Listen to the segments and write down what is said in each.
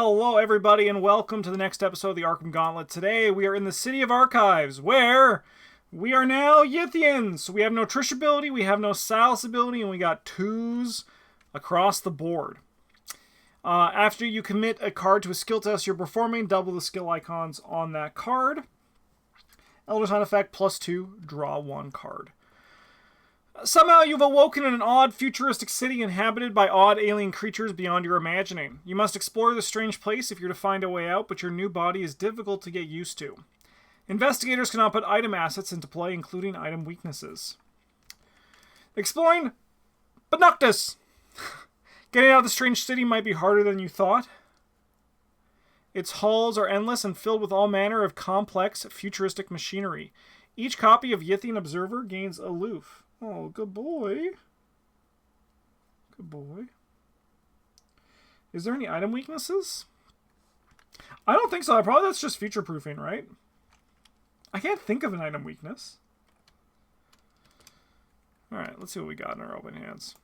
Hello everybody and welcome to the next episode of the Arkham Gauntlet. Today we are in the City of Archives where we are now Yithians. So we have no Trish ability, we have no Silas ability, and we got 2s across the board. After you commit a card to a skill test you're performing, double the skill icons on that card. Elder Sign effect +2, draw 1 card. Somehow you've awoken in an odd, futuristic city inhabited by odd alien creatures beyond your imagining. You must explore this strange place if you're to find a way out, but your new body is difficult to get used to. Investigators cannot put item assets into play, including item weaknesses. Exploring Benoctus! Getting out of the strange city might be harder than you thought. Its halls are endless and filled with all manner of complex, futuristic machinery. Each copy of Yithian Observer gains aloof. Oh, good boy. Good boy. Is there any item weaknesses? I don't think so. Probably that's just future-proofing, right? I can't think of an item weakness. Alright, let's see what we got in our open hands.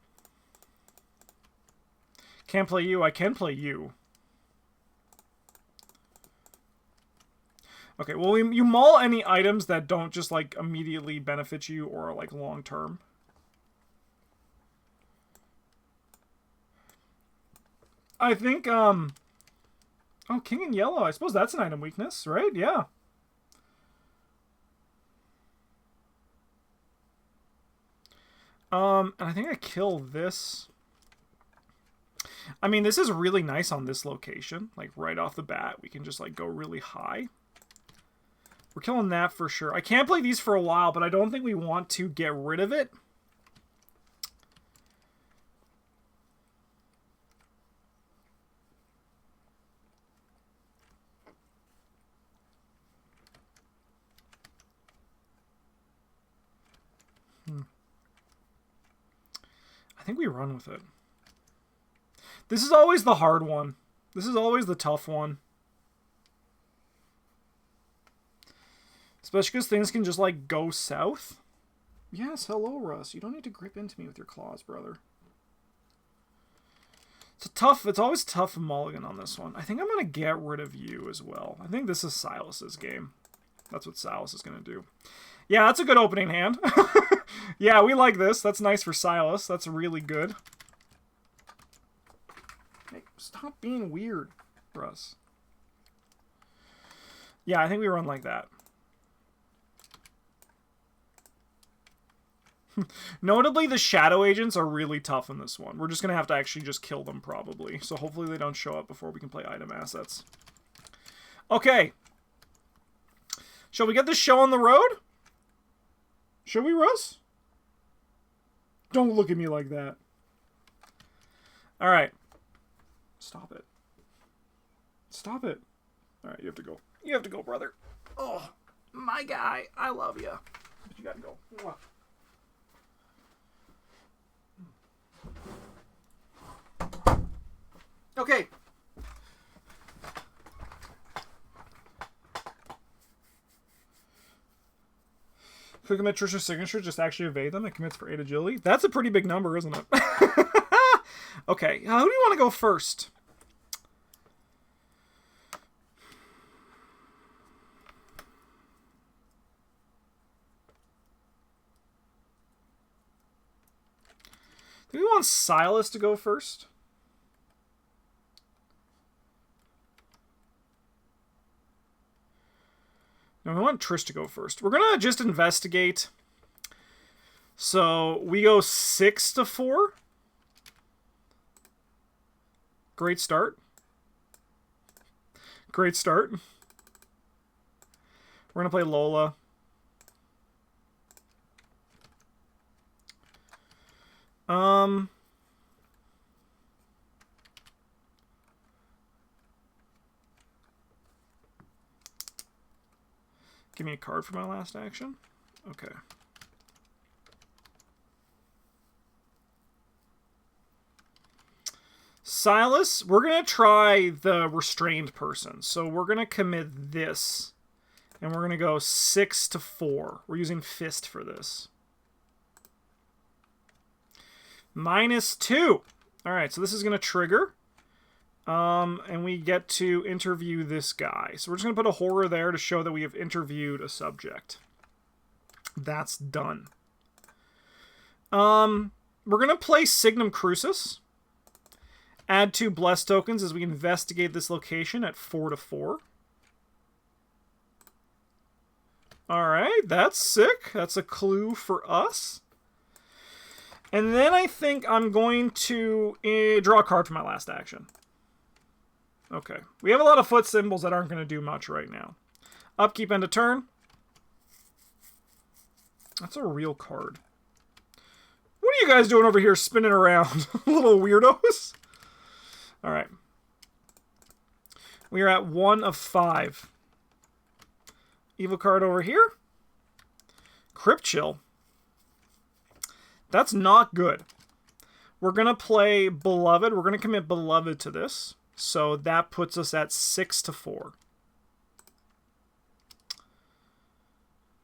Can't play you. I can play you. Okay, well, you mull any items that don't just, like, immediately benefit you or are, like, long-term. I think, oh, King in Yellow. I suppose that's an item weakness, right? Yeah. And I think I kill this. I mean, this is really nice on this location. Like, right off the bat, we can just, like, go really high. We're killing that for sure. I can't play these for a while, but I don't think we want to get rid of it. I think we run with it. This is always the hard one. This is always the tough one. Especially because things can just, like, go south. Yes, hello, Russ. You don't need to grip into me with your claws, brother. It's always tough mulligan on this one. I think I'm going to get rid of you as well. I think this is Silas's game. That's what Silas is going to do. Yeah, that's a good opening hand. Yeah, we like this. That's nice for Silas. That's really good. Hey, stop being weird, Russ. Yeah, I think we run like that. Notably, the shadow agents are really tough in this one. We're just going to have to actually just kill them, probably. So hopefully they don't show up before we can play item assets. Okay. Shall we get this show on the road? Shall we, Russ? Don't look at me like that. Alright. Stop it. Stop it. Alright, you have to go. You have to go, brother. Oh, my guy. I love you. But you gotta go. Mwah. Okay. If we commit Trisha's signature, just actually evade them. It commits for 8 agility. That's a pretty big number, isn't it? Okay. Who do you want to go first? Do we want Silas to go first? No, we want Trish to go first. We're going to just investigate. So we go 6 to 4. Great start. Great start. We're going to play Lola. Give me a card for my last action. Okay. Silas, we're going to try the restrained person. So we're going to commit this. And we're going to go 6 to 4. We're using Fist for this. -2. Alright, so this is going to trigger. And we get to interview this guy. So we're just going to put a horror there to show that we have interviewed a subject. That's done. We're going to play Signum Crucis. Add 2 bless tokens as we investigate this location at 4/4. Alright, that's sick. That's a clue for us. And then I think I'm going to draw a card for my last action. Okay. We have a lot of foot symbols that aren't going to do much right now. Upkeep, end of turn. That's a real card. What are you guys doing over here spinning around? Little weirdos. Alright. We are at 1 of 5. Evil card over here. Crypt Chill. That's not good. We're going to play Beloved. We're going to commit Beloved to this. So that puts us at 6/4.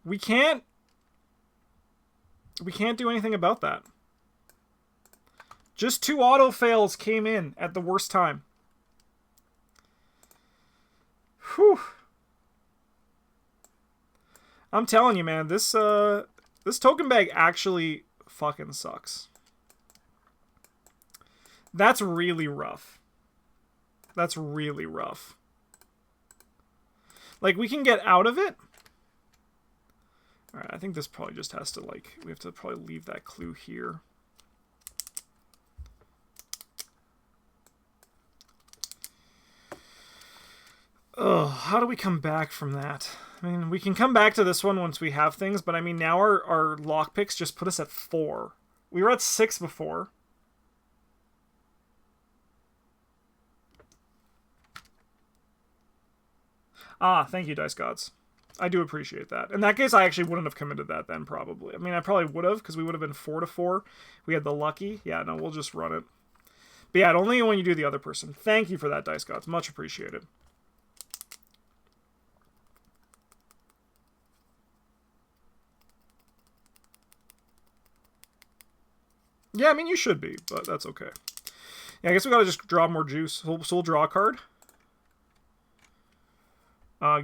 We can't do anything about that. Just 2 auto fails came in at the worst time. Whew. I'm telling you, man, this token bag actually fucking sucks. That's really rough. That's really rough. Like, we can get out of it. Alright, I think this probably just has to, like, we have to probably leave that clue here. Oh, how do we come back from that? I mean, we can come back to this one once we have things, but I mean, now our lockpicks just put us at 4. We were at 6 before. Ah, thank you, Dice Gods. I do appreciate that. In that case, I actually wouldn't have committed that then, probably. I mean, I probably would have, because we would have been 4/4. We had the lucky. Yeah, no, we'll just run it. But yeah, only when you do the other person. Thank you for that, Dice Gods. Much appreciated. Yeah, I mean, you should be, but that's okay. Yeah, I guess we gotta just draw more juice. So we'll draw a card.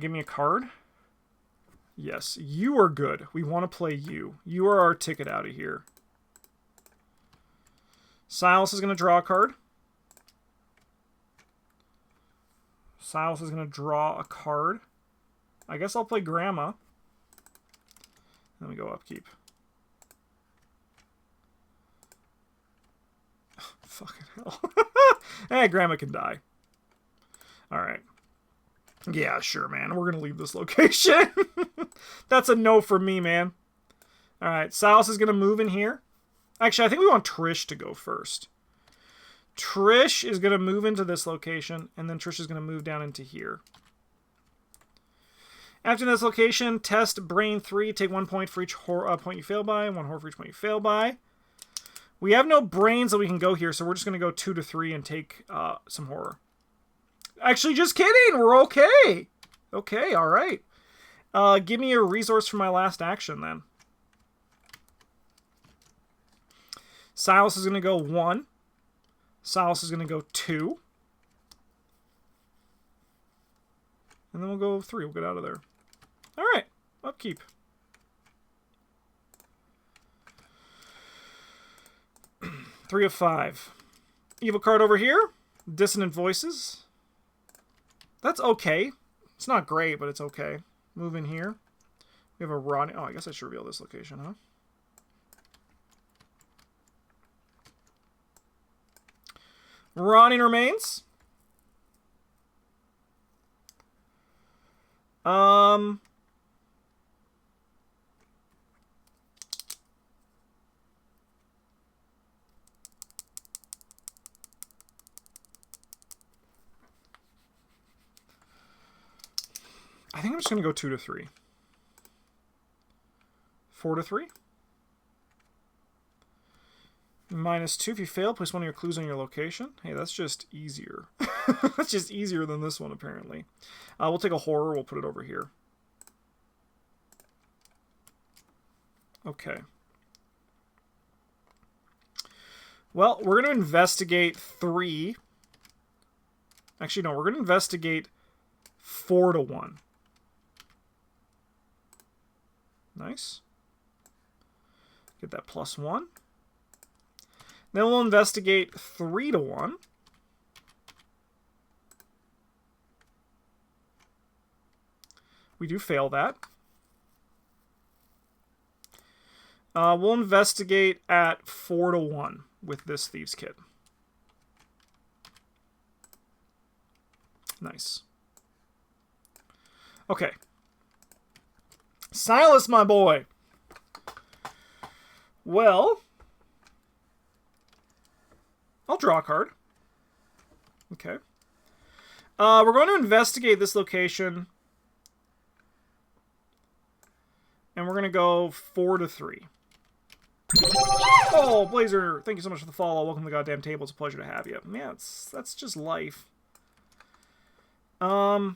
Give me a card. Yes, you are good. We want to play you. You are our ticket out of here. Silas is going to draw a card. Silas is going to draw a card. I guess I'll play Grandma. Then we go upkeep. Fucking hell. Hey, Grandma can die. Alright. Yeah, sure, man. We're going to leave this location. That's a no for me, man. Alright, Silas is going to move in here. Actually, I think we want Trish to go first. Trish is going to move into this location, and then Trish is going to move down into here. After this location, test Brain 3. Take 1 point for each point you fail by, 1 horror for each point you fail by. We have no brains that we can go here, so we're just going to go 2 to 3 and take some horror. Actually, just kidding. We're okay. Okay, all right. Give me a resource for my last action, then. Silas is going to go 1. Silas is going to go 2. And then we'll go 3. We'll get out of there. All right. Upkeep. Three of 5. Evil card over here. Dissonant Voices. That's okay. It's not great, but it's okay. Move in here. We have a Ronnie. Oh, I guess I should reveal this location, huh? Rotting Remains. I think I'm just going to go 2 to 3. 4 to 3. -2 if you fail. Place one of your clues on your location. Hey, that's just easier. That's just easier than this one, apparently. We'll take a horror. We'll put it over here. Okay. Well, we're going to investigate 3. Actually, no, we're going to investigate 4 to 1. Nice. Get that +1. Then we'll investigate 3 to 1. We do fail that. We'll investigate at 4 to 1 with this Thieves' Kit. Nice. Okay. Silas, my boy. Well, I'll draw a card. Okay. We're going to investigate this location. And we're going to go 4 to 3. Oh, Blazer, thank you so much for the follow. Welcome to the goddamn table. It's a pleasure to have you. Yeah, that's just life. 4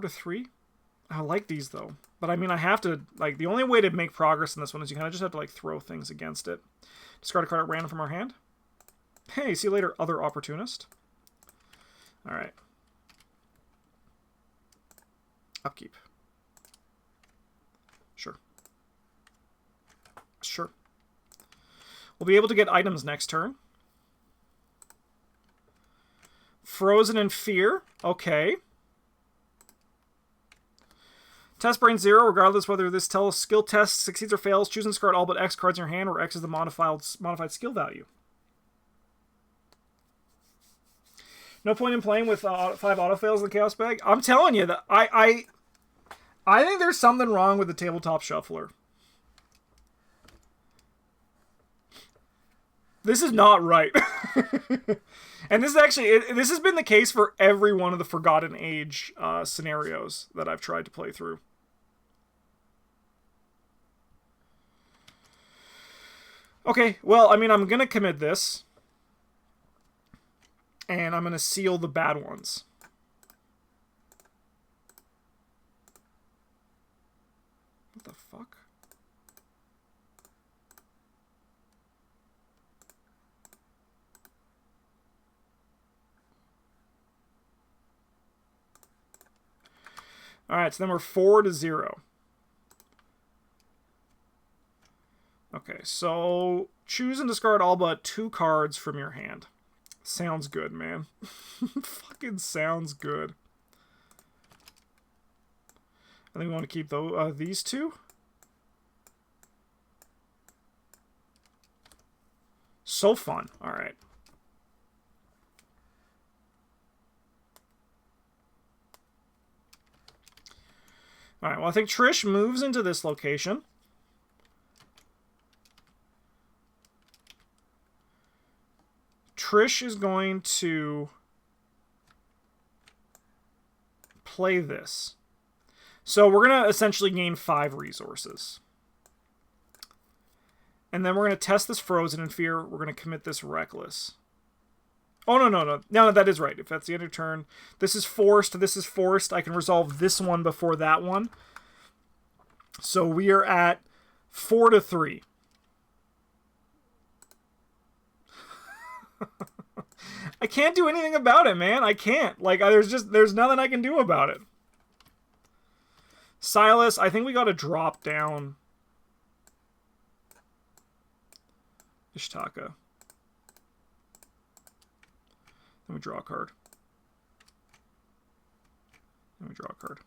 to 3? I like these, though. But, I mean, I have to, like, the only way to make progress in this one is you kind of just have to, like, throw things against it. Discard a card at random from our hand. Hey, see you later, other opportunist. Alright. Upkeep. Sure. Sure. We'll be able to get items next turn. Frozen in Fear. Okay. Test Brain 0, regardless whether this skill test succeeds or fails, choose and discard all but X cards in your hand, where X is the modified skill value. No point in playing with 5 autofails in the Chaos Bag. I'm telling you that I think there's something wrong with the Tabletop Shuffler. This is not right. And this is actually, this has been the case for every one of the Forgotten Age scenarios that I've tried to play through. Okay, well, I mean, I'm going to commit this. And I'm going to seal the bad ones. What the fuck? Alright, so then we're 4 to 0. Okay, so choose and discard all but 2 cards from your hand. Sounds good, man. Fucking sounds good. I think we want to keep these 2. So fun. All right. All right, well, I think Trish moves into this location. Trish is going to play this. So we're going to essentially gain 5 resources. And then we're going to test this Frozen in Fear. We're going to commit this Reckless. Oh, no, that is right. If that's the end of turn. This is forced. This is forced. I can resolve this one before that one. So we are at 4 to 3. I can't do anything about it, man. I can't. Like, there's nothing I can do about it. Silas, I think we got to drop down Ishtaka. Then we draw a card. Then we draw a card.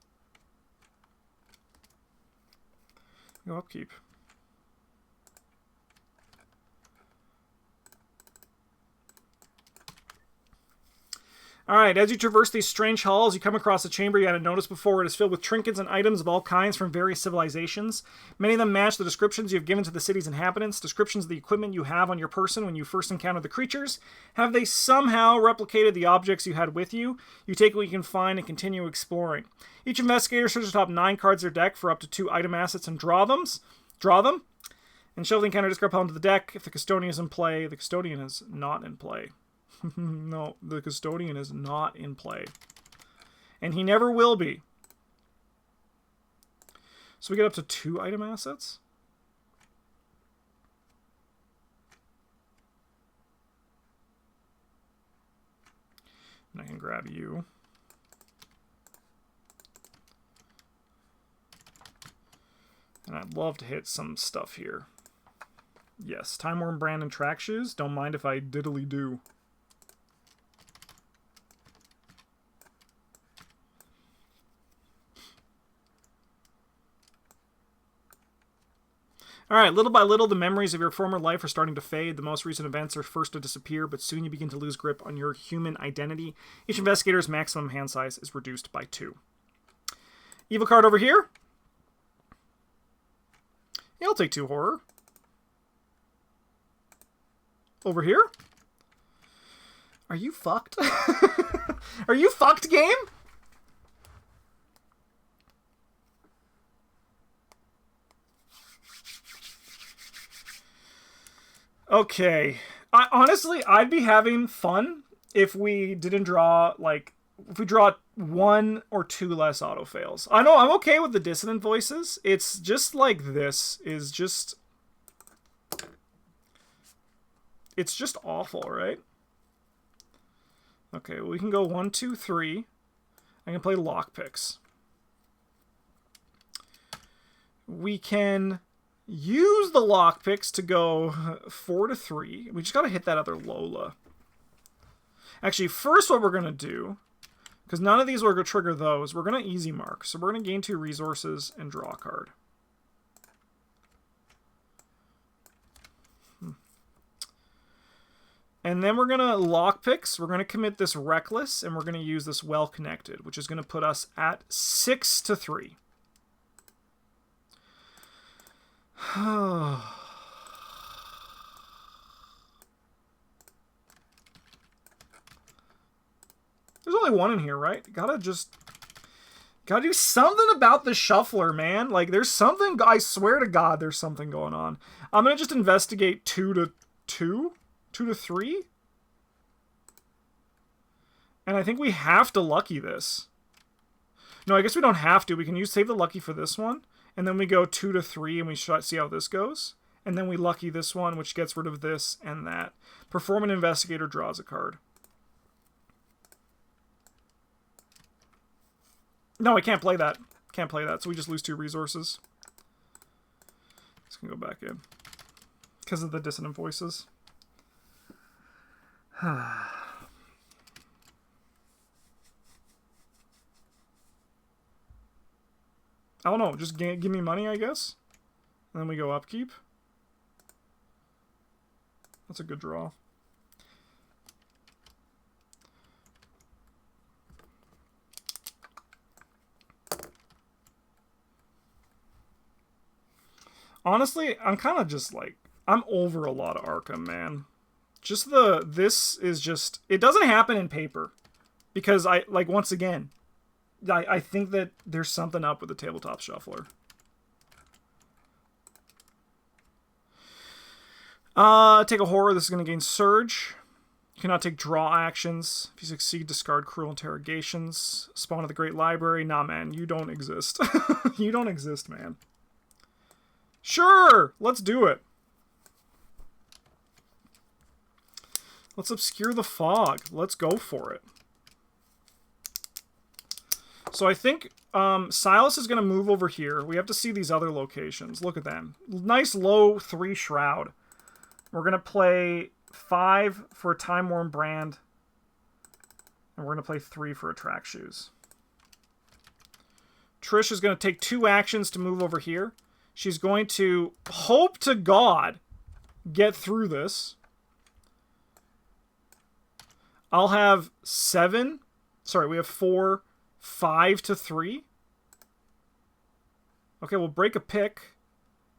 Go upkeep. Alright, as you traverse these strange halls, you come across a chamber you hadn't noticed before. It is filled with trinkets and items of all kinds from various civilizations. Many of them match the descriptions you have given to the city's inhabitants, descriptions of the equipment you have on your person when you first encountered the creatures. Have they somehow replicated the objects you had with you? You take what you can find and continue exploring. Each investigator searches the top 9 cards of their deck for up to 2 item assets and draw them. And shuffle the encounter discard pile into the deck. If the custodian is in play, the custodian is not in play. No, the custodian is not in play. And he never will be. So we get up to 2 item assets. And I can grab you. And I'd love to hit some stuff here. Yes, Time Worn Brand and Track Shoes. Don't mind if I diddly do. Alright, little by little, the memories of your former life are starting to fade. The most recent events are first to disappear, but soon you begin to lose grip on your human identity. Each investigator's maximum hand size is reduced by 2. Evil card over here. Yeah, I'll take 2 horror. Over here. Are you fucked? Are you fucked, game? Okay. Honestly, I'd be having fun if we didn't draw, like, if we draw 1 or 2 less auto fails. I know, I'm okay with the dissonant voices. It's just like this is just... It's just awful, right? Okay, well, we can go 1, 2, 3. I can play lockpicks. We can use the lockpicks to go 4 to 3. We just gotta hit that other Lola. Actually, first what we're gonna do, because none of these will trigger those, we're gonna easy mark. So we're gonna gain 2 resources and draw a card. And then we're gonna lockpicks. We're gonna commit this reckless, and we're gonna use this well connected, which is gonna put us at 6 to 3. There's only 1 in here, right? Gotta do something about the shuffler, man. Like, there's something, I swear to God, there's something going on. I'm gonna just investigate 2 to 2? 2 to 3? And I think we have to lucky this. No, I guess we don't have to. We can save the lucky for this one. And then we go 2 to 3 and we see how this goes. And then we lucky this one, which gets rid of this and that. Perform an investigator draws a card. No, I can't play that. Can't play that, so we just lose 2 resources. Just gonna go back in. Because of the dissonant voices. I don't know, just give me money, I guess. And then we go upkeep. That's a good draw. Honestly, I'm kind of just like, I'm over a lot of Arkham, man. Just this is just, it doesn't happen in paper. Because once again, I think that there's something up with the tabletop shuffler. Take a horror, this is going to gain surge. You cannot take draw actions. If you succeed, discard cruel interrogations. Spawn of the Great Library. Nah, man, you don't exist. You don't exist, man. Sure, let's do it. Let's obscure the fog. Let's go for it. So I think Silas is going to move over here. We have to see these other locations. Look at them. Nice low 3 shroud. We're going to play 5 for a Time Worn Brand. And we're going to play 3 for a Track Shoes. Trish is going to take 2 actions to move over here. She's going to, hope to God, get through this. I'll have 7. Sorry, we have 4. 5 to 3. Okay, we'll break a pick.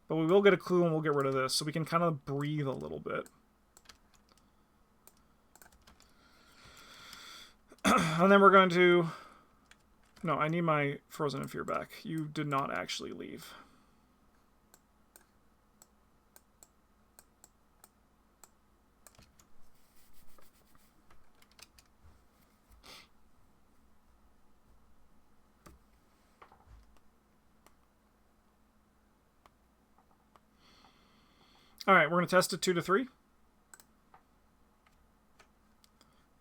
But we will get a clue and we'll get rid of this. So we can kind of breathe a little bit. And then we're going to... No, I need my Frozen in Fear back. You did not actually leave. All right, we're going to test it 2 to 3.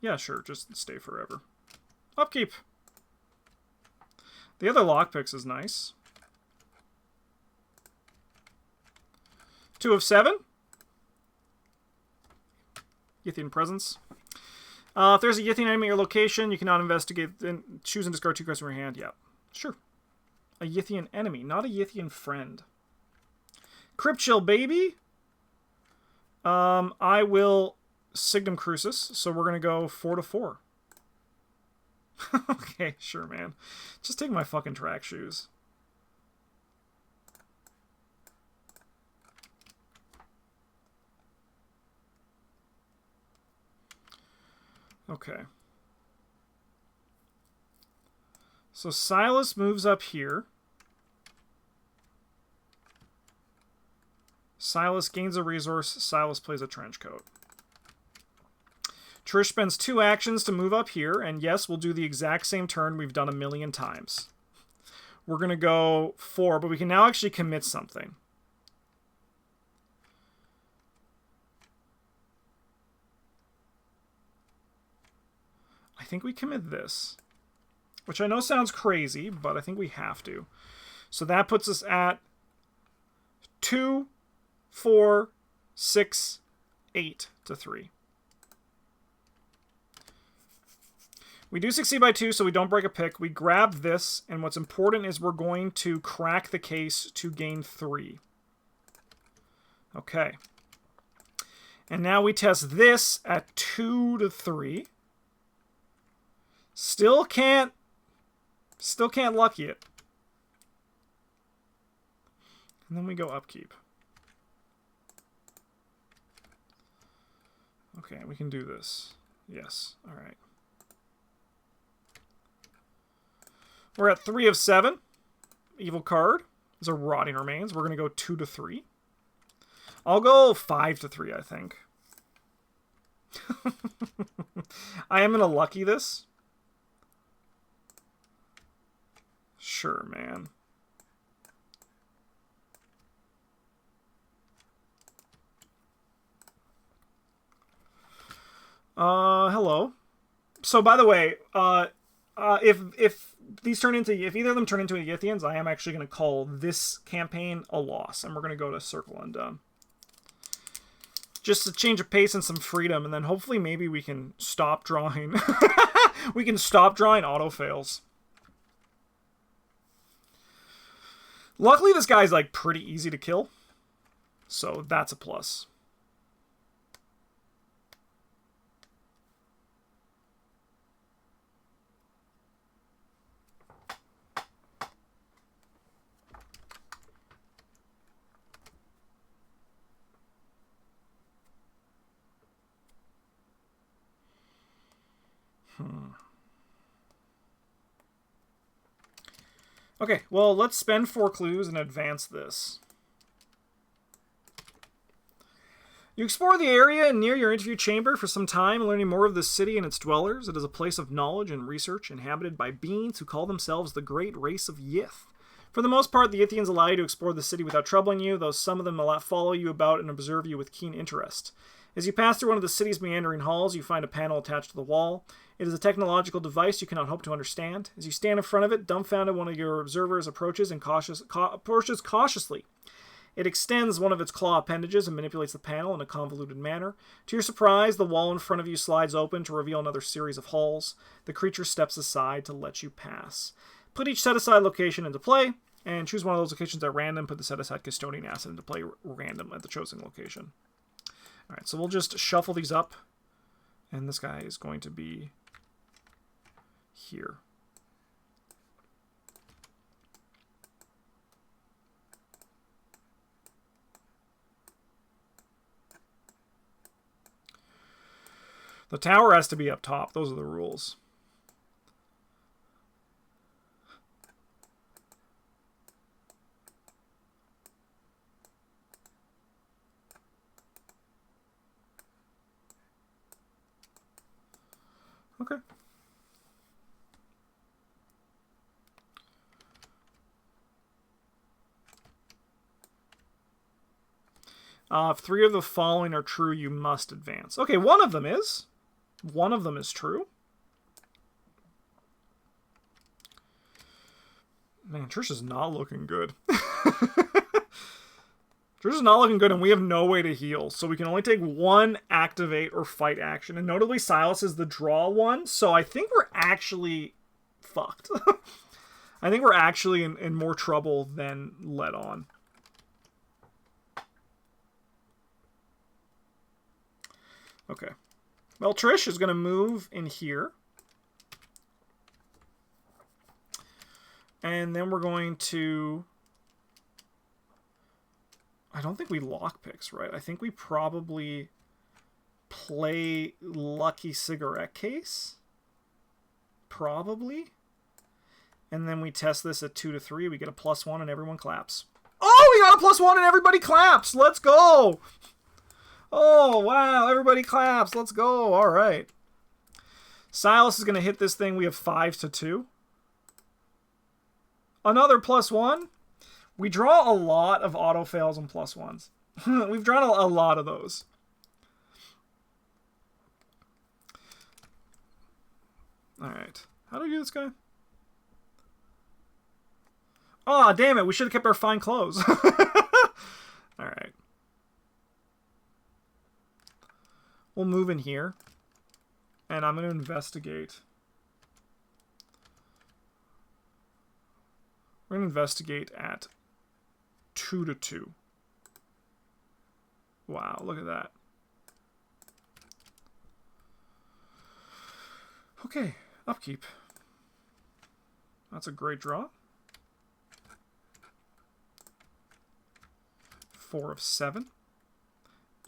Yeah, sure. Just stay forever. Upkeep. The other lockpicks is nice. 2 of 7. Yithian presence. If there's a Yithian enemy at your location, you cannot investigate. Then choose and discard 2 cards from your hand. Yeah, sure. A Yithian enemy, not a Yithian friend. Crypt Chill, baby. I will Signum Crucis, so we're gonna go 4 to 4. Okay, sure, man. Just take my fucking track shoes. Okay. So Silas moves up here. Silas gains a resource. Silas plays a trench coat. Trish spends 2 actions to move up here, and yes, we'll do the exact same turn we've done a million times. We're going to go 4, but we can now actually commit something. I think we commit this, which I know sounds crazy, but I think we have to. So that puts us at 2, 4, 6, 8 to 3. We do succeed by 2, so we don't break a pick. We grab this, and what's important is we're going to crack the case to gain 3. Okay. And now we test this at 2 to 3. Still can't lucky it. And then we go upkeep. Okay, we can do this. Yes, all right. We're at 3 of 7. Evil card is a Rotting Remains. We're going to go 2 to 3. I'll go 5 to 3, I think. I am going to lucky this. Sure, man. Hello. So, by the way, if either of them turn into Yithians, I am actually going to call this campaign a loss, and we're going to go to Circle Undone. Just a change of pace and some freedom, and then hopefully maybe we can stop drawing. We can stop drawing auto fails. Luckily, this guy's like pretty easy to kill, so that's a plus. Okay, well, let's spend 4 clues and advance this. You explore the area near your interview chamber for some time, learning more of the city and its dwellers. It is a place of knowledge and research, inhabited by beings who call themselves the great race of Yith. For the most part, the Yithians allow you to explore the city without troubling you, though some of them follow you about and observe you with keen interest. As you pass through one of the city's meandering halls, you find a panel attached to the wall. It is a technological device you cannot hope to understand. As you stand in front of it, dumbfounded, one of your observers approaches cautiously. It extends one of its claw appendages and manipulates the panel in a convoluted manner. To your surprise, the wall in front of you slides open to reveal another series of halls. The creature steps aside to let you pass. Put each set-aside location into play, and choose one of those locations at random. Put the set-aside custodian asset into play random at the chosen location. Alright, so we'll just shuffle these up, and this guy is going to be here. The tower has to be up top. Those are the rules. Okay. If 3 of the following are true, you must advance. Okay, one of them is. One of them is true. Man, Trish is not looking good. Trish is not looking good, and we have no way to heal. So we can only take one activate or fight action. And notably, Silas is the draw one. So I think we're actually fucked. I think we're actually in more trouble than let on. Okay. Well, Trish is going to move in here. And then we're going to... I don't think we lockpicks, right? I think we probably play Lucky Cigarette Case. Probably. And then we test this at 2 to 3. We get a +1 and everyone claps. Oh, we got a +1 and everybody claps. Let's go. Oh, wow. Everybody claps. Let's go. All right. Silas is going to hit this thing. We have 5 to 2. Another +1. We draw a lot of auto fails and +1s. We've drawn a lot of those. All right. How do we do this guy? Oh, damn it. We should have kept our fine clothes. All right. We'll move in here. And I'm going to investigate. We're going to investigate at 2 to 2. Wow, look at that. Okay, upkeep. That's a great draw. 4 of 7.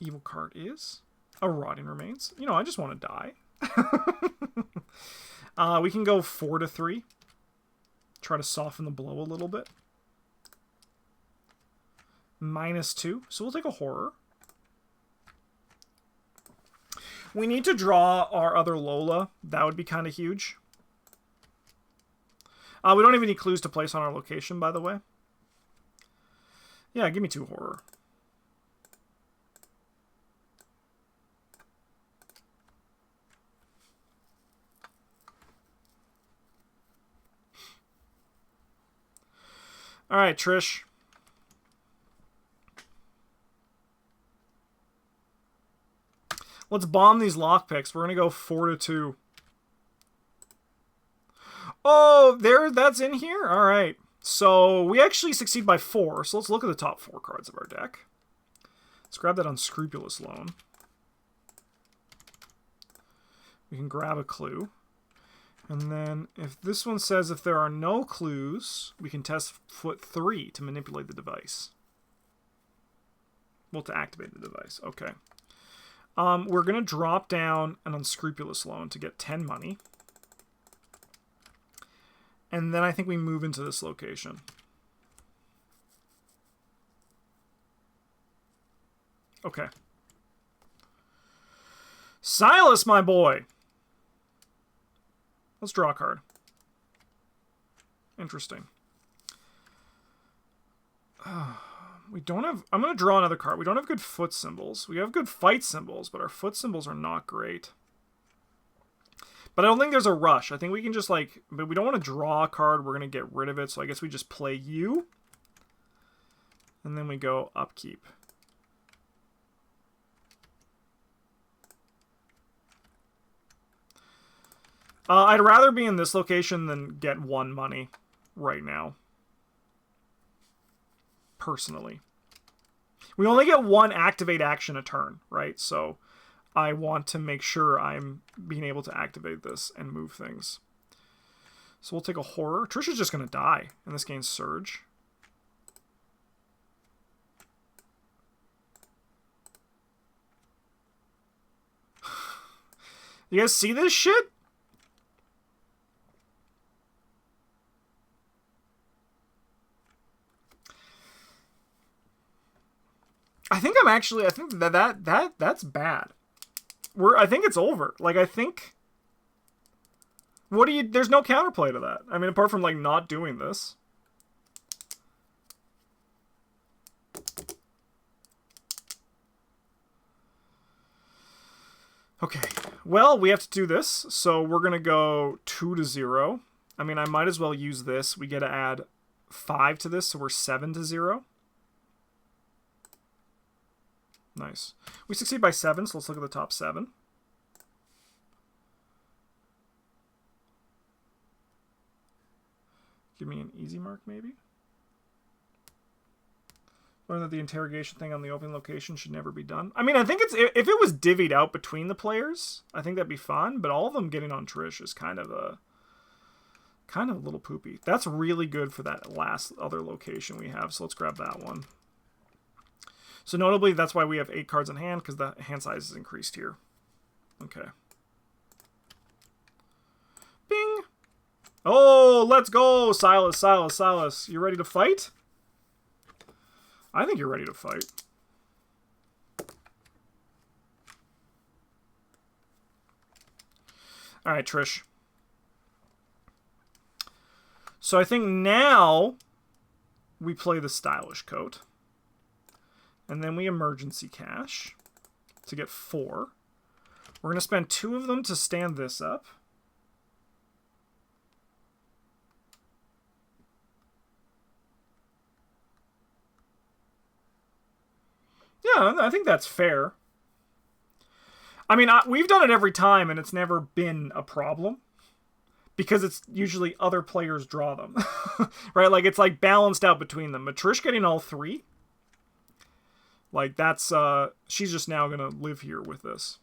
Evil card is a Rotting Remains. You know, I just want to die. We can go 4 to 3. Try to soften the blow a little bit. -2. So we'll take a horror. We need to draw our other Lola. That would be kind of huge. We don't have any clues to place on our location, by the way. Yeah, give me 2 horror. All right, Trish. Let's bomb these lockpicks. We're going to go 4 to 2. Oh, that's in here? All right. So we actually succeed by 4. So let's look at the top 4 cards of our deck. Let's grab that Unscrupulous Loan. We can grab a clue. And then if this one says if there are no clues, we can test foot 3 to manipulate the device. Well, to activate the device. Okay. We're going to drop down an Unscrupulous Loan to get 10 money. And then I think we move into this location. Okay. Silas, my boy! Let's draw a card. Interesting. We don't have... I'm going to draw another card. We don't have good foot symbols. We have good fight symbols, but our foot symbols are not great. But I don't think there's a rush. I think we can just, like... But we don't want to draw a card. We're going to get rid of it, so I guess we just play you. And then we go upkeep. I'd rather be in this location than get 1 money right now. Personally. We only get 1 activate action a turn, right? So I want to make sure I'm being able to activate this and move things. So we'll take a horror. Trisha's just going to die, and this gains Surge. You guys see this shit? I think that's bad. I think it's over. Like, I think... There's no counterplay to that. I mean, apart from, like, not doing this. Okay. Well, we have to do this, so we're going to go 2 to 0. I mean, I might as well use this. We get to add 5 to this, so we're 7 to 0. Nice. We succeed by 7, so let's look at the top 7. Give me an easy mark, maybe? Learn that the interrogation thing on the open location should never be done. I mean, I think it's if it was divvied out between the players, I think that'd be fun. But all of them getting on Trish is kind of a little poopy. That's really good for that last other location we have. So let's grab that one. So notably, that's why we have 8 cards in hand, because the hand size is increased here. Okay. Bing! Oh, let's go! Silas, Silas, Silas. You ready to fight? I think you're ready to fight. Alright, Trish. So I think now we play the stylish coat. And then we emergency cash to get 4. We're going to spend 2 of them to stand this up. Yeah, I think that's fair. I mean, we've done it every time, and it's never been a problem. Because it's usually other players draw them. Right? Like, it's like balanced out between them. But Trish getting all 3... Like, that's, she's just now going to live here with this.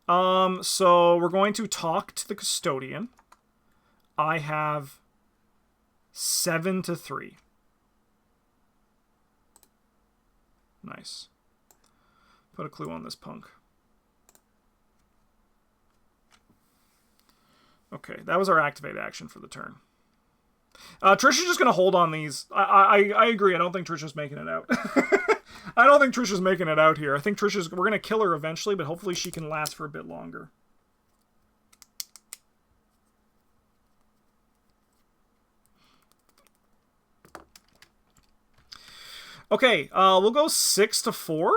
So we're going to talk to the custodian. I have 7 to 3. Nice. Put a clue on this punk. Okay, that was our activate action for the turn. Trish is just going to hold on these. I agree. I don't think Trish is making it out. I don't think Trish is making it out here. I think we're going to kill her eventually, but hopefully she can last for a bit longer. Okay, we'll go 6 to 4.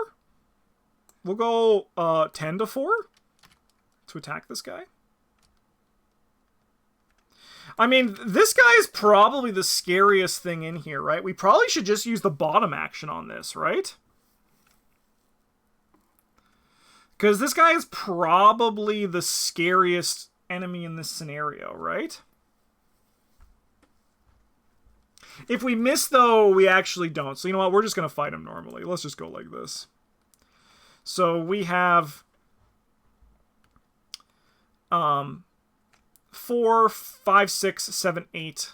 We'll go 10 to 4 to attack this guy. I mean, this guy is probably the scariest thing in here, right? We probably should just use the bottom action on this, right? Because this guy is probably the scariest enemy in this scenario, right? If we miss, though, we actually don't. So, you know what? We're just going to fight him normally. Let's just go like this. So, we have 4, 5, 6, 7, 8,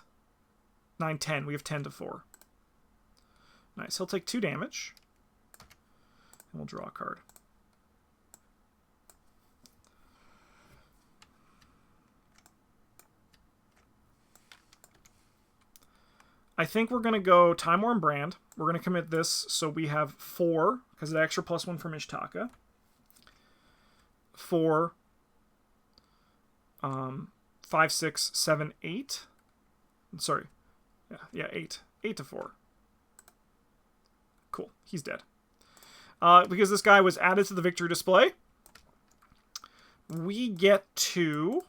9, 10. We have 10 to 4. Nice. He'll take 2 damage. And we'll draw a card. I think we're going to go Time Worn Brand. We're going to commit this so we have 4, because of the extra +1 from Ishtaka. 4, 5, 6, 7, 8. Sorry. Yeah, 8. 8 to 4. Cool. He's dead. Because this guy was added to the victory display, we get to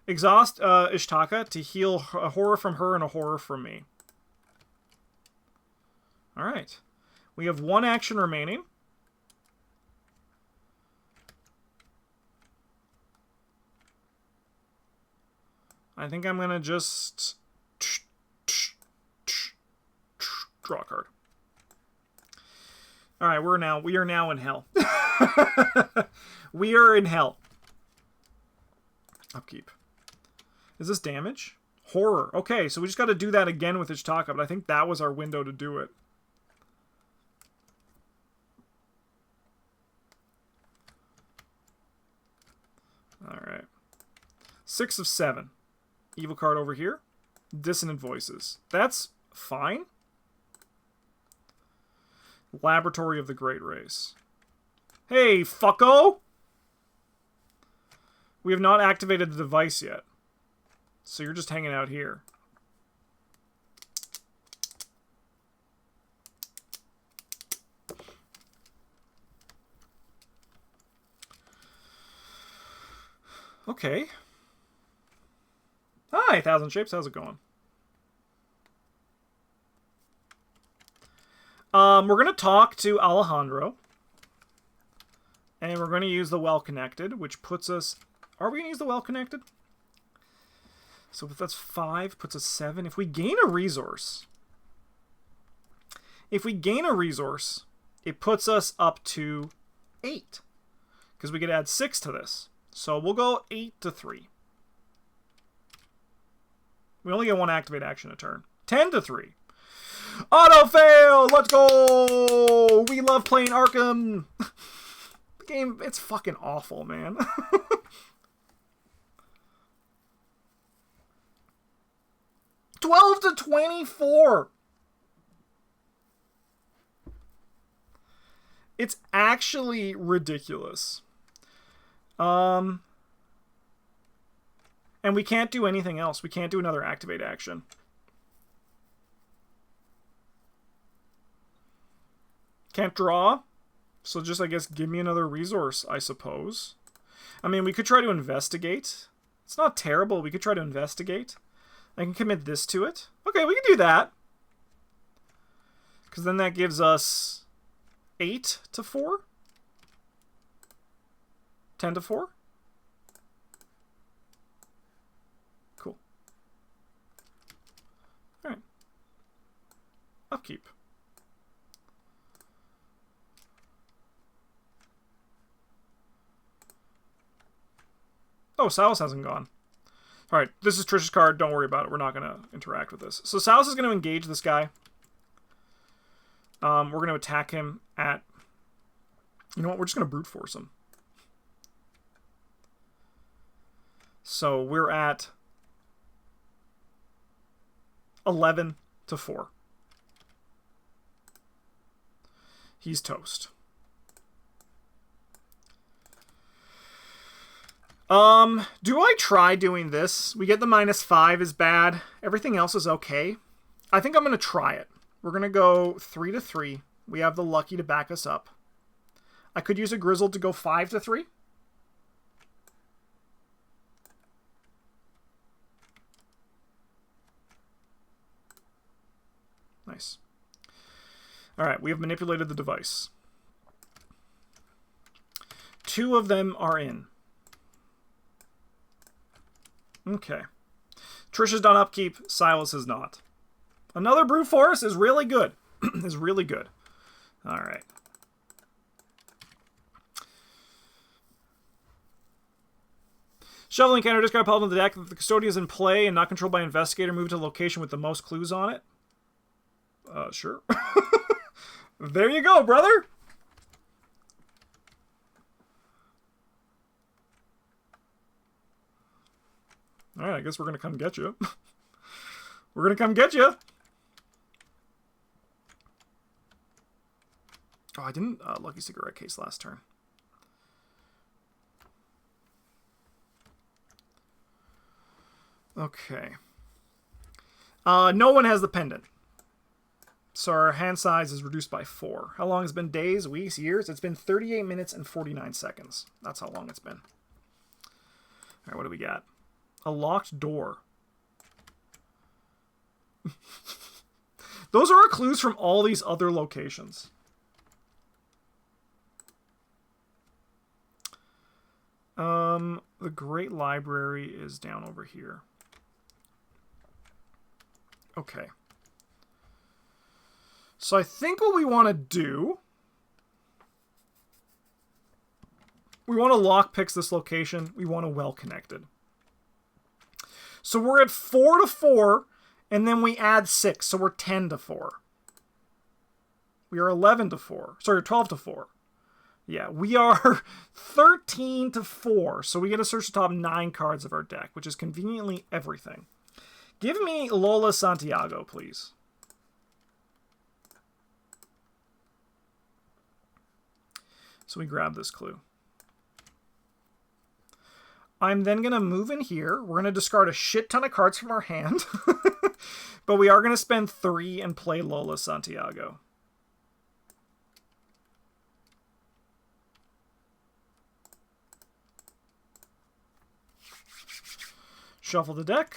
exhaust Ishtaka to heal a horror from her and a horror from me. Alright. We have 1 action remaining. I think I'm going to just draw a card. Alright, we are now in hell. We are in hell. Upkeep. Is this damage? Horror. Okay, so we just got to do that again with Ishtaka, but I think that was our window to do it. Alright. 6 of 7. Evil card over here. Dissonant Voices. That's fine. Laboratory of the Great Race. Hey, fucko! We have not activated the device yet. So you're just hanging out here. Okay. Hi, Thousand Shapes. How's it going? We're going to talk to Alejandro. And we're going to use the Well-Connected, which puts us... Are we going to use the Well-Connected? So if that's 5, puts us 7. If we gain a resource... it puts us up to 8. Because we could add 6 to this. So we'll go 8 to 3. We only get 1 activate action a turn. 10 to 3. Auto fail! Let's go! We love playing Arkham! The game, it's fucking awful, man. $12 to 24! It's actually ridiculous. And we can't do anything else. We can't do another activate action. Can't draw. So just, I guess, give me another resource, I suppose. I mean, we could try to investigate. It's not terrible. We could try to investigate. I can commit this to it. Okay, we can do that. Because then that gives us 8 to 4. 10 to 4. Cool. Alright. Upkeep. Oh, Salas hasn't gone. Alright, this is Trish's card. Don't worry about it. We're not going to interact with this. So Salas is going to engage this guy. We're going to attack him at... You know what? We're just going to brute force him. So we're at 11 to 4. He's toast. Do I try doing this? We get the -5 is bad. Everything else is okay. I think I'm going to try it. We're going to go 3 to 3. We have the Lucky to back us up. I could use a Grizzled to go 5 to 3. Nice. Alright, we have manipulated the device. 2 of them are in. Okay. Trish has done upkeep. Silas has not. Another brute force is really good. Is really good. Alright. Shoveling counter, discard pile on the deck. If the custodian is in play and not controlled by investigator, move to a location with the most clues on it. Sure. There you go, brother! Alright, I guess we're gonna come get you. We're gonna come get you! Oh, I didn't Lucky Cigarette Case last turn. Okay. No one has the pendant. So our hand size is reduced by 4. How long has it been? Days, weeks, years? It's been 38 minutes and 49 seconds. That's how long it's been. Alright, what do we got? A locked door. Those are our clues from all these other locations. The Great Library is down over here. Okay. So I think what we want to do... We want to lockpicks this location. We want to well-connected. So we're at 4 to 4, and then we add 6, so we're 10 to 4. We are 11 to 4. Sorry, 12 to 4. Yeah, we are 13 to 4, so we get to search the top 9 cards of our deck, which is conveniently everything. Give me Lola Santiago, please. So we grab this clue. I'm then going to move in here. We're going to discard a shit ton of cards from our hand. But we are going to spend 3 and play Lola Santiago. Shuffle the deck.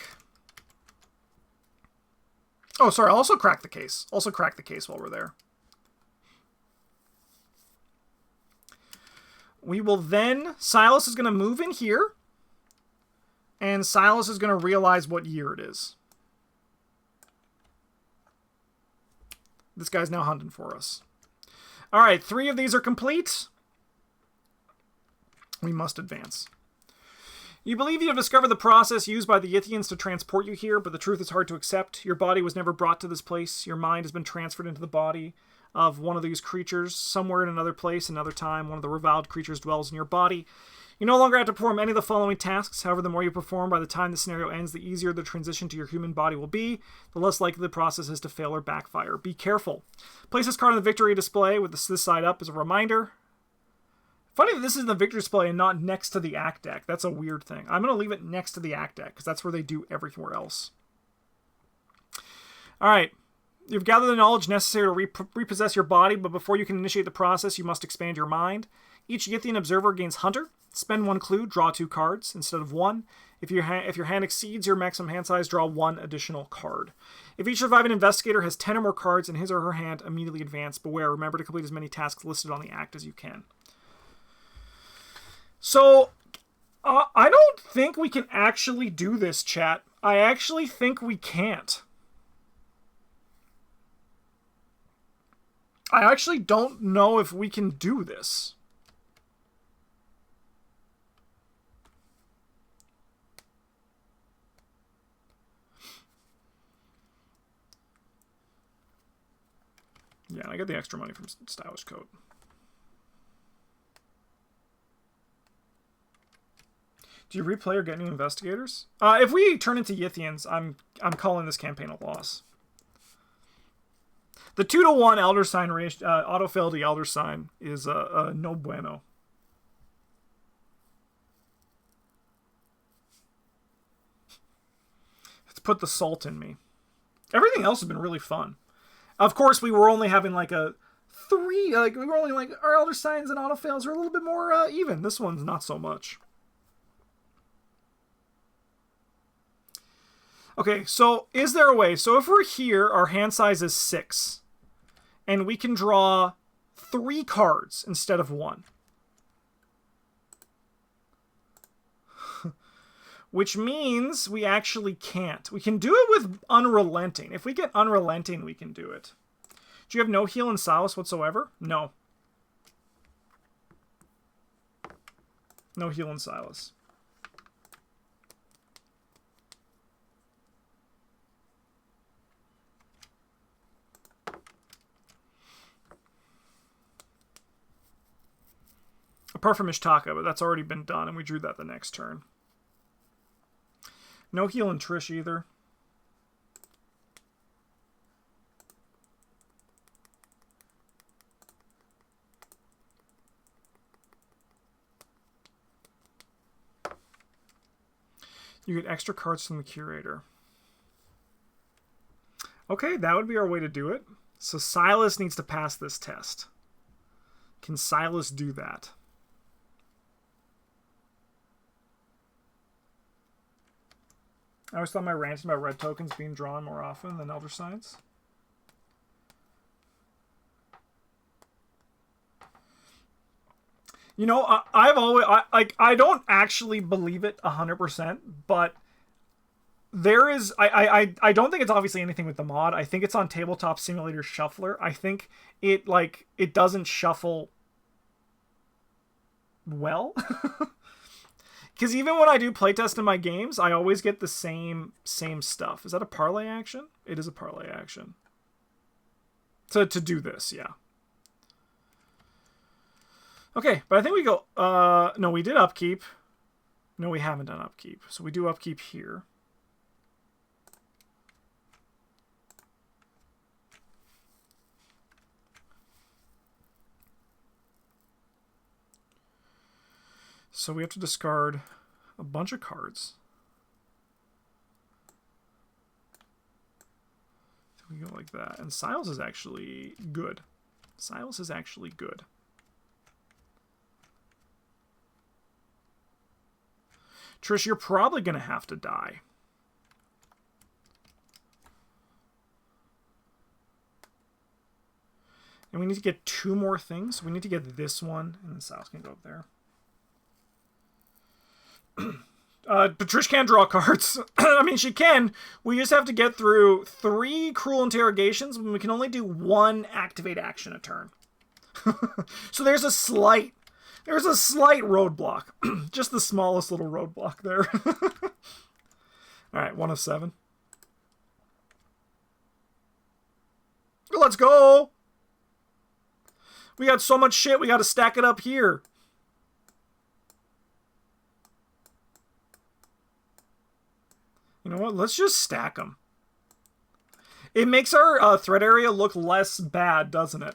Oh, sorry, I'll also crack the case. Also crack the case while we're there. We will then... Silas is going to move in here. And Silas is going to realize what year it is. This guy's now hunting for us. All right, 3 of these are complete. We must advance. You believe you have discovered the process used by the Yithians to transport you here, but the truth is hard to accept. Your body was never brought to this place. Your mind has been transferred into the body of one of these creatures. Somewhere in another place, another time, one of the reviled creatures dwells in your body. You no longer have to perform any of the following tasks. However, the more you perform, by the time the scenario ends, the easier the transition to your human body will be, the less likely the process is to fail or backfire. Be careful. Place this card on the victory display with this side up as a reminder. Funny that this is in the victory display and not next to the act deck. That's a weird thing. I'm going to leave it next to the act deck because that's where they do everywhere else. All right. You've gathered the knowledge necessary to repossess your body, but before you can initiate the process, you must expand your mind. Each Yithian observer gains Hunter. Spend 1 clue, draw 2 cards instead of 1. If your hand exceeds your maximum hand size, draw 1 additional card. If each surviving investigator has 10 or more cards in his or her hand, immediately advance. Beware, remember to complete as many tasks listed on the act as you can. So, I don't think we can actually do this, chat. I actually think we can't. I actually don't know if we can do this. Yeah, I get the extra money from Stylish Coat. Do you replay or get new investigators? If we turn into Yithians, I'm calling this campaign a loss. The 2-to-1 Elder Sign autofill to Elder Sign is no bueno. It's put the salt in me. Everything else has been really fun. Of course, we were only having like a 3, we were only like, our Elder Signs and autofails are a little bit more even. This one's not so much. Okay, so is there a way? So if we're here, our hand size is 6. And we can draw 3 cards instead of 1. Which means we actually can't. We can do it with Unrelenting. If we get Unrelenting, we can do it. Do you have no heal in Silas whatsoever? No. No heal in Silas. Apart from Ishtaka, but that's already been done, and we drew that the next turn. No heal in Trish either. You get extra cards from the Curator. Okay, that would be our way to do it. So Silas needs to pass this test. Can Silas do that? I always thought my rants about red tokens being drawn more often than Elder Signs. You know, I've always... I don't actually believe it 100%, but there is... I don't think it's obviously anything with the mod. I think it's on Tabletop Simulator Shuffler. I think it, it doesn't shuffle well. Because even when I do playtest in my games, I always get the same stuff. Is that a parlay action? It is a parlay action. To do this, yeah. Okay, but I think we go... no, we did upkeep. No, we haven't done upkeep. So we do upkeep here. So we have to discard a bunch of cards. So we go like that. And Silas is actually good. Silas is actually good. Trish, you're probably going to have to die. And we need to get 2 more things. We need to get this one, and then Sal's can go up there. But Trish can draw cards. I mean, she can. We just have to get through 3 cruel interrogations, and we can only do 1 activate action a turn. So there's a slight roadblock. Just the smallest little roadblock there. All right, 1 of 7. Let's go. We got so much shit, we got to stack it up here. You know what? Let's just stack them. It makes our threat area look less bad, doesn't it?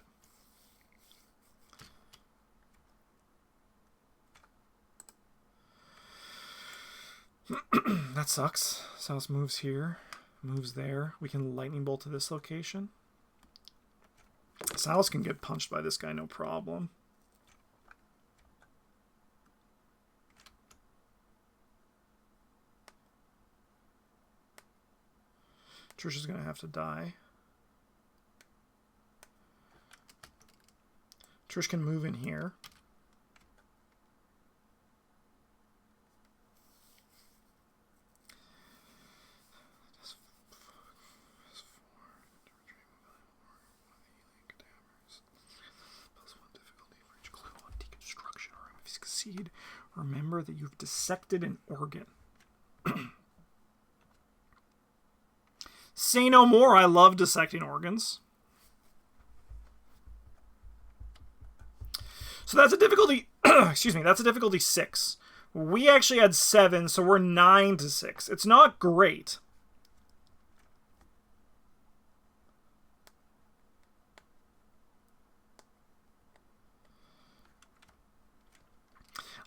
That sucks. South moves here, moves there. We can lightning bolt to this location. Sal's can get punched by this guy, no problem. Trish is going to have to die. Trish can move in here. Remember that you've dissected an organ. Say no more. I love dissecting organs. So that's a difficulty. Excuse me. That's a difficulty 6. We actually had 7, so we're 9 to 6. It's not great.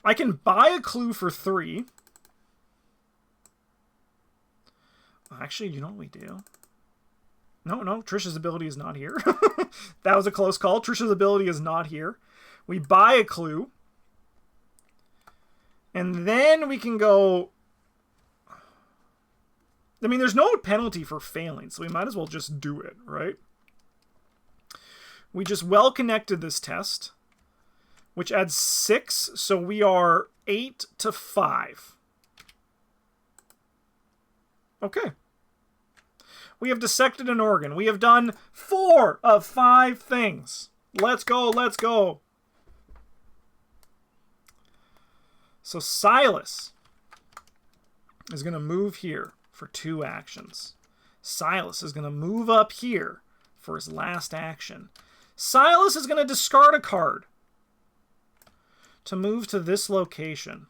I can buy a clue for 3. Actually, you know what we do? No, Trish's ability is not here. That was a close call. Trish's ability is not here. We buy a clue. And then we can go... I mean, there's no penalty for failing, so we might as well just do it, right? We just well connected this test, which adds 6, so we are 8 to 5. Okay. We have dissected an organ. We have done 4 of 5 things. Let's go, let's go. So Silas is going to move here for 2 actions. Silas is going to move up here for his last action. Silas is going to discard a card to move to this location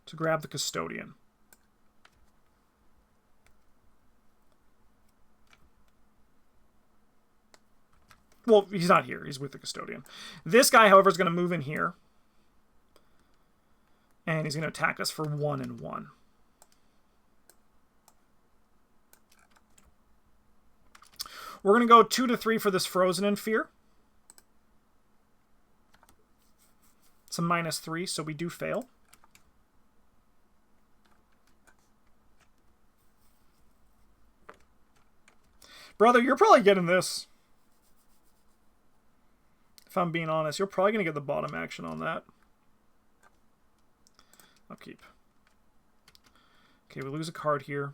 to grab the custodian. Well, he's not here. He's with the custodian. This guy, however, is going to move in here. And he's going to attack us for 1 and 1. We're going to go 2 to 3 for this Frozen in Fear. It's a -3, so we do fail. Brother, you're probably getting this. If I'm being honest, you're probably going to get the bottom action on that. Upkeep. Okay, we lose a card here.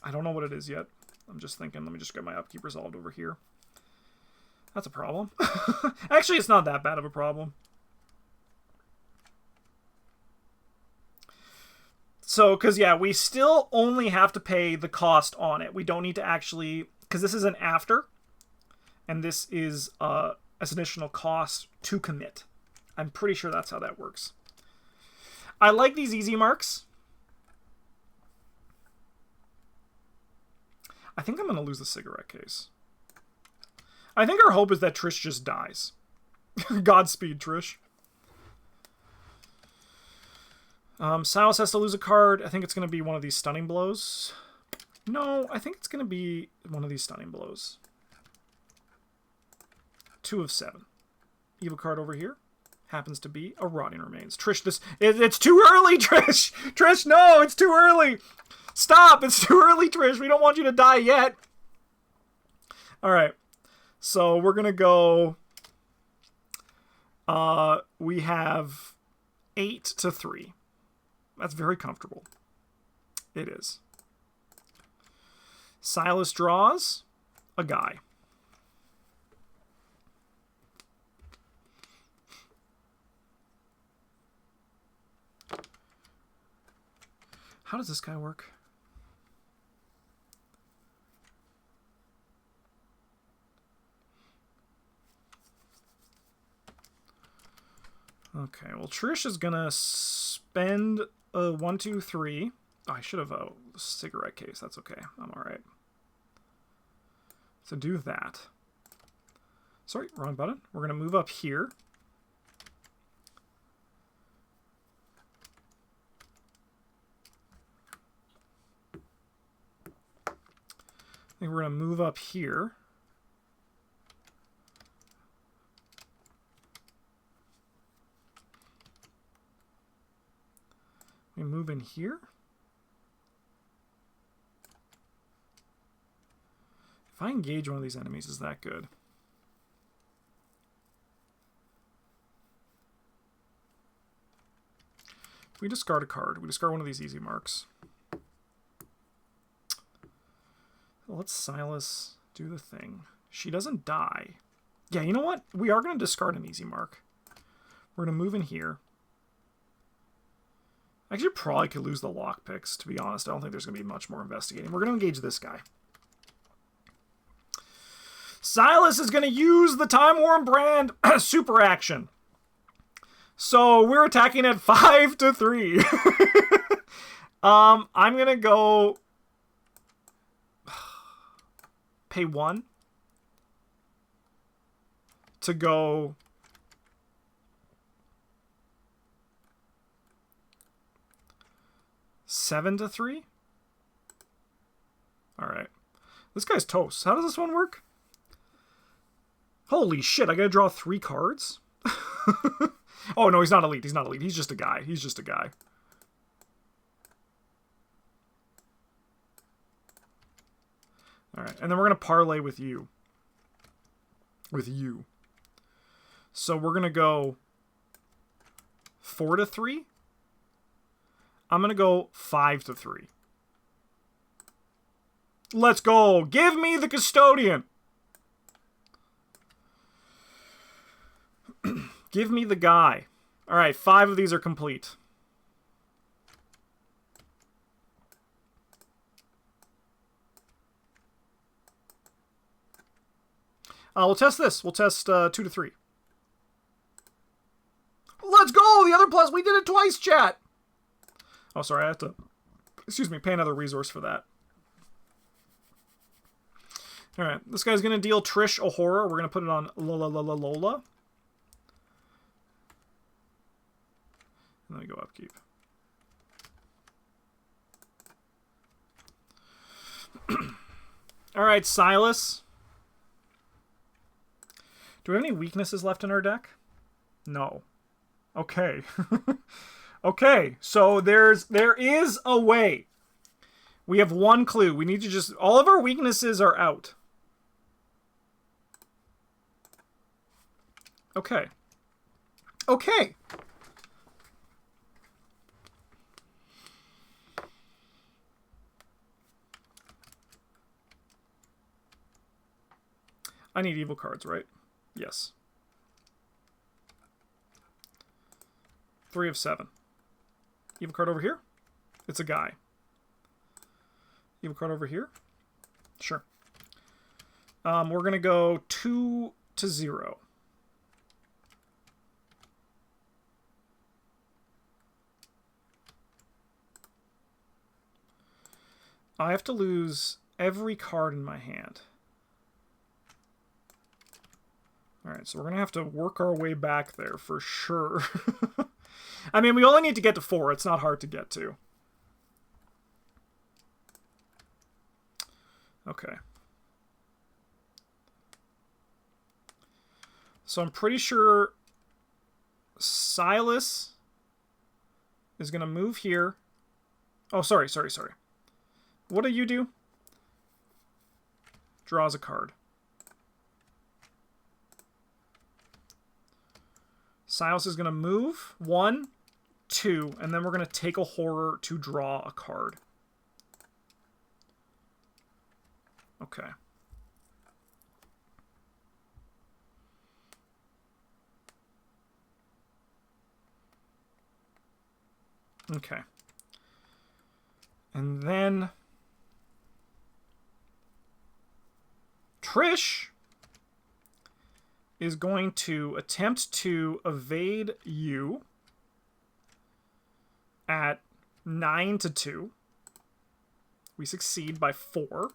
I don't know what it is yet. I'm just thinking, let me just get my upkeep resolved over here. That's a problem. Actually, it's not that bad of a problem. So, because, yeah, we still only have to pay the cost on it. We don't need to actually... Because this is an after. And this is an additional cost to commit. I'm pretty sure that's how that works. I like these easy marks. I think I'm going to lose the cigarette case. I think our hope is that Trish just dies. Godspeed, Trish. Salas has to lose a card. I think it's going to be one of these stunning blows. No, I think it's going to be one of these stunning blows. 2 of 7. Evil card over here. happens to be a rotting remains. Trish, it's too early, Trish! Trish, no, it's too early! Stop! It's too early, Trish! We don't want you to die yet! Alright. So, we're gonna go... we have 8 to 3. That's very comfortable. It is. Silas draws a guy. How does this guy work? Okay, well, Trish is gonna spend a 1, 2, 3. Oh, I should have a cigarette case. That's okay. I'm alright. So do that. Sorry, wrong button. We're gonna move up here. I think we're gonna move up here. We move in here. If I engage one of these enemies, is that good? If we discard a card, we discard one of these easy marks. Let's Silas do the thing. She doesn't die. Yeah, you know what? We are going to discard an easy mark. We're going to move in here. Actually, probably could lose the lockpicks, to be honest. I don't think there's going to be much more investigating. We're going to engage this guy. Silas is going to use the Time Worn brand super action. So we're attacking at 5 to 3. I'm going to go pay 1 to go $7 to 3. All right. This guy's toast. How does this one work? Holy shit, I gotta draw 3 cards? Oh, no, he's not elite. He's not elite. He's just a guy. He's just a guy. All right, and then we're gonna parlay with you. With you. So we're gonna go 4 to 3. I'm gonna go 5 to 3. Let's go. Give me the custodian. Give me the guy. All right, 5 of these are complete. We'll test this. We'll test 2 to 3. Let's go! The other plus. We did it twice, chat. Oh, sorry. I have to, excuse me, pay another resource for that. All right. This guy's going to deal Trish a horror. We're going to put it on Lola. And then we go upkeep. All right, Silas. Do we have any weaknesses left in our deck? No. Okay. Okay, so there is a way. We have 1 clue. We need to just... all of our weaknesses are out. Okay. Okay. I need evil cards, right? Yes. 3 of 7. Evil card over here? It's a guy. Evil card over here? Sure. We're going to go 2 to 0. I have to lose every card in my hand. Alright, so we're going to have to work our way back there for sure. I mean, we only need to get to 4. It's not hard to get to. Okay. So I'm pretty sure Silas is going to move here. Oh, sorry. What do you do? Draws a card. Silas is going to move 1, 2, and then we're going to take a horror to draw a card. Okay. Okay. And then Trish is going to attempt to evade you at 9-2. We succeed by 4.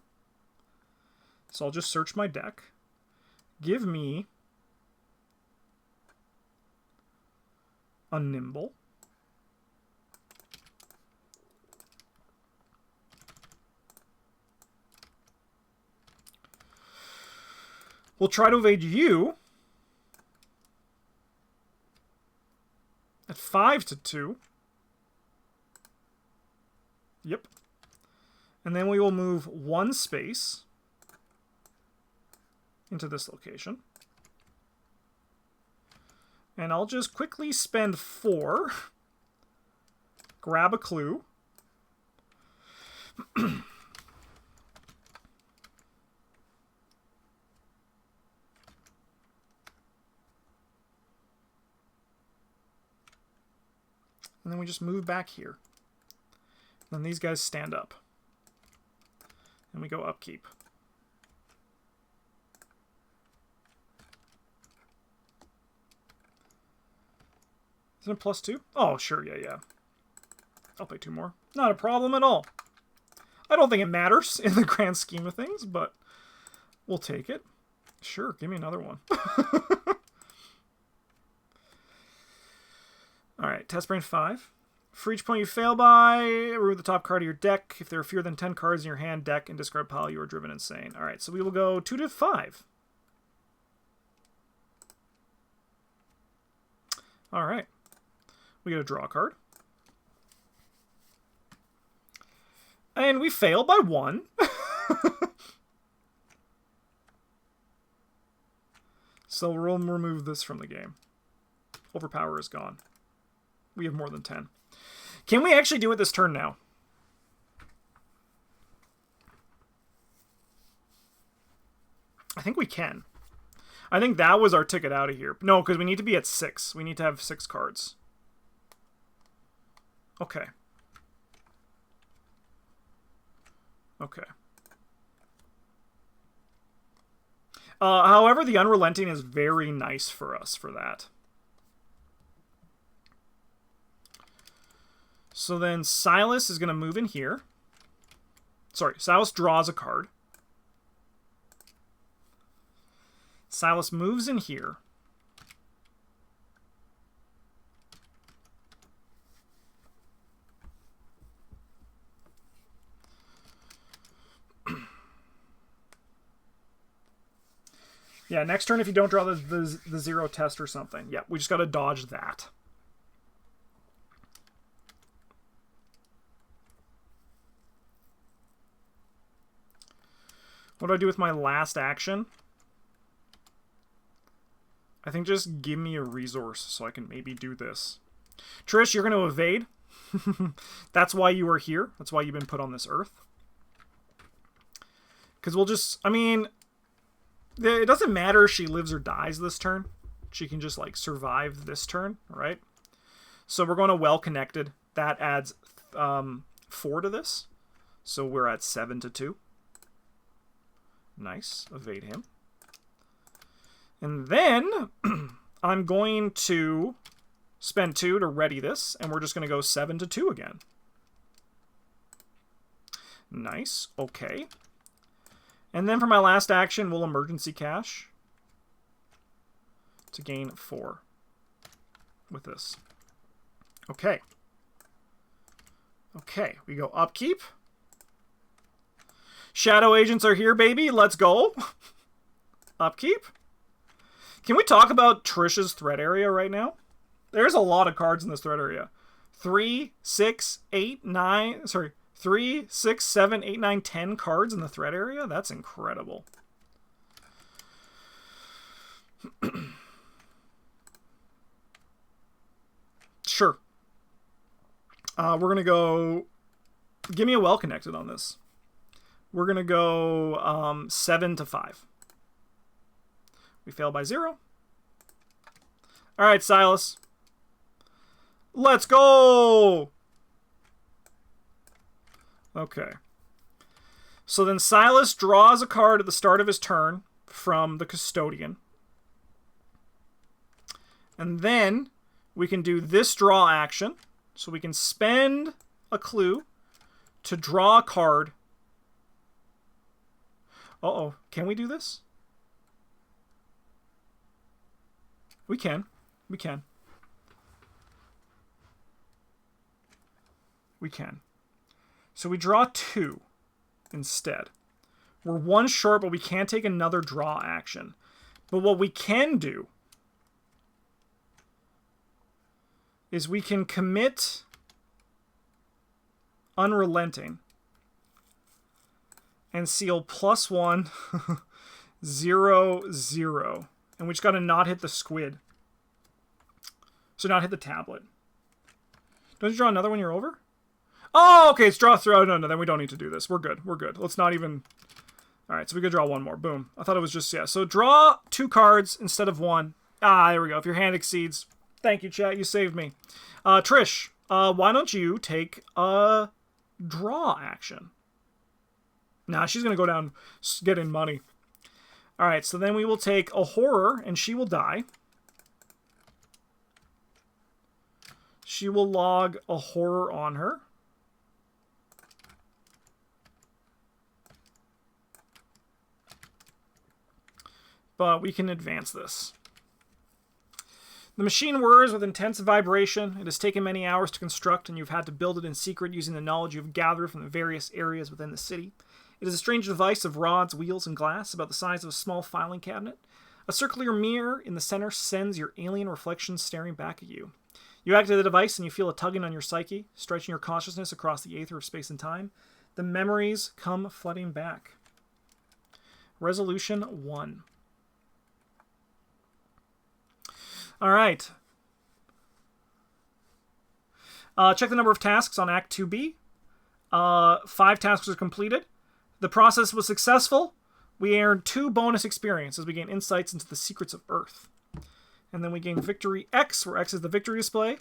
So I'll just search my deck. Give me a Nimble. We'll try to evade you at 5-2. Yep. And then we will move 1 space into this location. And I'll just quickly spend 4, grab a clue. And then we just move back here. Then these guys stand up. And we go upkeep. Isn't it +2? Oh, sure, yeah. I'll pay 2 more. Not a problem at all. I don't think it matters in the grand scheme of things, but we'll take it. Sure, give me another one. Alright, Test Brain 5. For each point you fail by, remove the top card of your deck. If there are fewer than 10 cards in your hand, deck, and discard pile, you are driven insane. Alright, so we will go 2-5. Alright. We get a draw card. And we fail by 1. So we'll remove this from the game. Overpower is gone. We have more than 10. Can we actually do it this turn now? I think we can. I think that was our ticket out of here. No, because we need to be at 6. We need to have 6 cards. Okay. Okay. However, the Unrelenting is very nice for us for that. So then Silas is going to move in here. Sorry, Silas draws a card. Silas moves in here. Yeah, next turn if you don't draw the 0 test or something. Yeah, we just got to dodge that. What do I do with my last action? I think just give me a resource so I can maybe do this. Trish, you're going to evade. That's why you are here. That's why you've been put on this earth. Because we'll just... I mean, it doesn't matter if she lives or dies this turn. She can just, like, survive this turn, right? So we're going to Well-Connected. That adds 4 to this. So we're at 7-2. Nice. Evade him. And then I'm going to spend 2 to ready this, and we're just going to go 7-2 again. Nice. Okay. And then for my last action, we'll emergency cash to gain 4 with this. Okay. Okay, we go upkeep. Shadow agents are here, baby. Let's go. Upkeep. Can we talk about Trish's threat area right now? There's a lot of cards in this threat area. 3, 6, 8, 9... Sorry. 3, 6, 7, 8, 9, 10 cards in the threat area? That's incredible. Sure. We're going to go... Give me a well-connected on this. We're going to go 7 to 5. We fail by 0. All right, Silas. Let's go! Okay. So then Silas draws a card at the start of his turn from the Custodian. And then we can do this draw action. So we can spend a clue to draw a card. Uh-oh. Can we do this? We can. We can. We can. So we draw 2 instead. We're 1 short, but we can't take another draw action. But what we can do is we can commit Unrelenting and seal +1, 0, 0. And we just got to not hit the squid. So not hit the tablet. Don't you draw another when you're over? Oh, okay, it's draw through. Oh, no, then we don't need to do this. We're good. We're good. Let's not even... All right, so we could draw 1 more. Boom. I thought it was just, yeah. So draw 2 cards instead of 1. Ah, there we go. If your hand exceeds... Thank you, chat. You saved me. Trish, why don't you take a draw action? Nah, she's going to go down getting money. All right, so then we will take a horror, and she will die. She will log a horror on her. But we can advance this. The machine whirs with intense vibration. It has taken many hours to construct, and you've had to build it in secret using the knowledge you've gathered from the various areas within the city. It is a strange device of rods, wheels, and glass, about the size of a small filing cabinet. A circular mirror in the center sends your alien reflection staring back at you. You activate the device, and you feel a tugging on your psyche, stretching your consciousness across the aether of space and time. The memories come flooding back. Resolution 1. All right. Check the number of tasks on Act 2B. 5 tasks are completed. The process was successful. We earned 2 bonus experience as we gain insights into the secrets of Earth. And then we gain Victory X, where X is the victory display,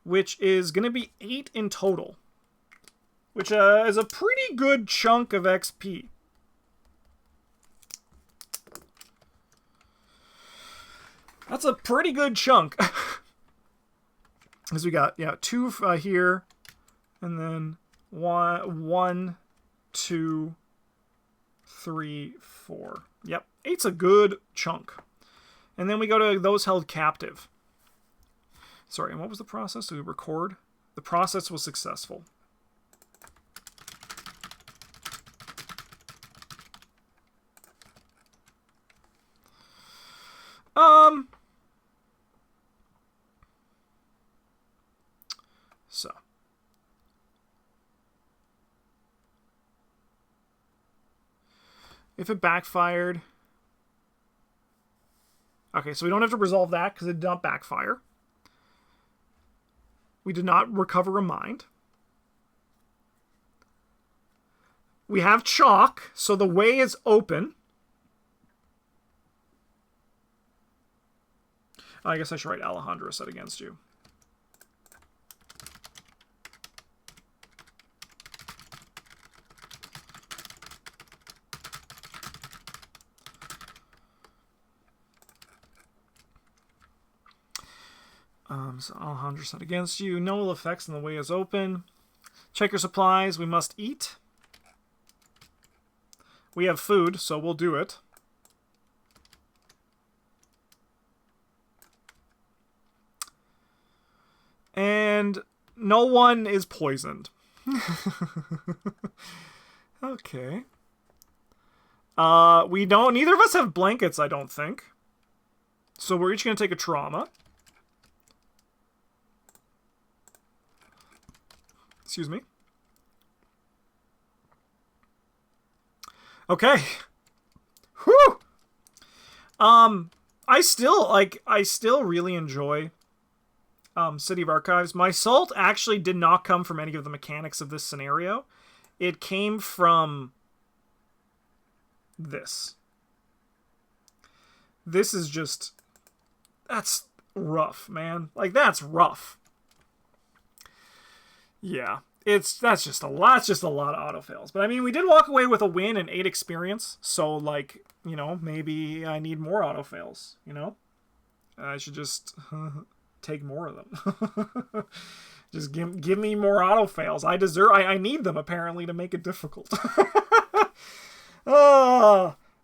which is going to be 8 in total. Which is a pretty good chunk of XP. That's a pretty good chunk. Because we got, yeah, 2 here. And then 1, 2, 3, 4. Yep, 8's a good chunk. And then we go to those held captive. Sorry, and what was the process? Did we record? The process was successful. So. If it backfired... Okay, so we don't have to resolve that because it did not backfire. We did not recover a mind. We have chalk, so the way is open. I guess I should write Alejandro set against you. So Alejandro set against you. No ill effects, and the way is open. Check your supplies. We must eat. We have food, so we'll do it. And no one is poisoned. Okay. We don't... Neither of us have blankets, I don't think. So we're each going to take a trauma. Excuse me. Okay. Whew. I still really enjoy City of Archives. My salt actually did not come from any of the mechanics of this scenario. It came from this. This is just... That's rough, man. Like, that's rough. Yeah. That's just a lot. It's just a lot of autofails. But, I mean, we did walk away with a win and 8 experience. So, like, you know, maybe I need more autofails, you know? I should just take more of them. Just give me more autofails. I need them, apparently, to make it difficult.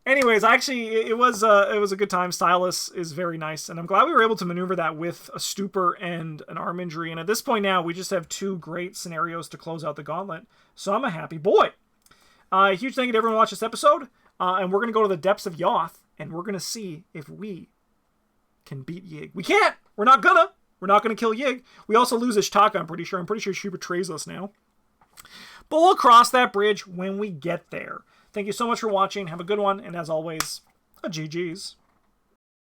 Anyways, actually, it was a good time. Stylus is very nice, and I'm glad we were able to maneuver that with a stupor and an arm injury. And at this point now, we just have 2 great scenarios to close out the gauntlet. So I'm a happy boy. Huge thank you to everyone who watched this episode. And we're going to go to the depths of Yoth, and we're going to see if we can beat Yig. We can't! We're not gonna kill Yig. We also lose Ishtaka, I'm pretty sure. She betrays us now. But we'll cross that bridge when we get there. Thank you so much for watching. Have a good one. And as always, a GG's.